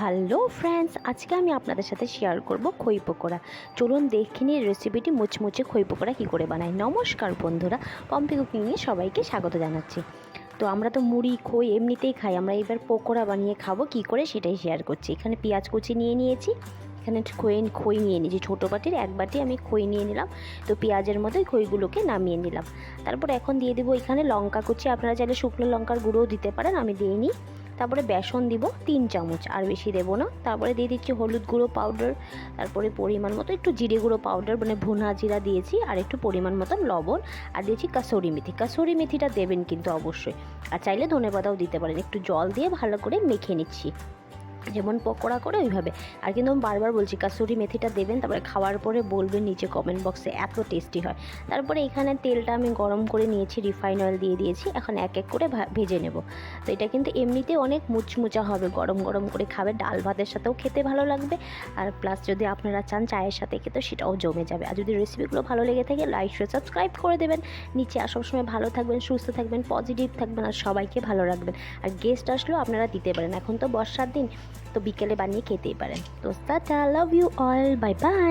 Hello friends, আজকে আমি আপনাদের সাথে শেয়ার করব খই পকোড়া। চলুন দেখে নিই রেসিপিটি মুচমুচে খই পকোড়া কী করে বানাই। নমস্কার বন্ধুরা, পম্পি কুকিংয়ে সবাইকে স্বাগত জানাচ্ছি। তো আমরা তো মুড়ি খই এমনিতেই খাই, আমরা এবার পকোড়া বানিয়ে খাবো কী করে সেটাই শেয়ার করছি। এখানে পেঁয়াজ কুচি নিয়ে নিয়েছি, এখানে খই নিয়ে নিয়েছি, ছোটো বাটির এক বাটি আমি খই নিয়ে নিলাম। তো পেঁয়াজের মধ্যে খইগুলোকে নামিয়ে নিলাম। তারপর এখন দিয়ে দেবো এখানে লঙ্কা কুচি, আপনারা চাইলে শুকনো লঙ্কার গুঁড়োও দিতে পারেন, আমি দিইনি। তারপরে বেসন দিব 3 চামচ, আর বেশি দেবো না। তারপরে দিয়ে দিচ্ছি হলুদ গুঁড়ো পাউডার, তারপরে পরিমাণ মতো একটু জিরে গুঁড়ো পাউডার, মানে ভুনা জিরা দিয়েছি, আর একটু পরিমাণ মতন লবণ, আর দিয়েছি কাসুরি মেথি। কাসুরি মেথিটা দেবেন কিন্তু অবশ্যই, আর চাইলে ধনেপাতাও দিতে পারেন। একটু জল দিয়ে ভালো করে মেখে নিচ্ছি, যেমন পকোড়া করে ওইভাবে। আর কিন্তু আমি বারবার বলছি কাসুরি মেথিটা দেবেন, তারপরে খাওয়ার পরে বলবেন নিচে কমেন্ট বক্সে, এত টেস্টি হয়। তারপরে এখানে তেলটা আমি গরম করে নিয়েছি, রিফাইন অয়েল দিয়ে দিয়েছি। এখন এক এক করে ভেজে নেব। তো এটা কিন্তু এমনিতে অনেক মুচমুচা হবে, গরম গরম করে খাবে, ডাল ভাতের সাথেও খেতে ভালো লাগবে। আর প্লাস যদি আপনারা চান চায়ের সাথে খেতে, সেটাও জমে যাবে। আর যদি রেসিপিগুলো ভালো লেগে থাকে, লাইক শেয়ার সাবস্ক্রাইব করে দেবেন নিচে। আর সবসময় ভালো থাকবেন, সুস্থ থাকবেন, পজিটিভ থাকবেন, আর সবাইকে ভালো রাখবেন। আর গেস্ট আসলেও আপনারা দিতে পারেন, এখন তো বর্ষার দিন, তো বিকেলে বানিয়ে খেতেই পারেন। তো tata, love you all, bye by.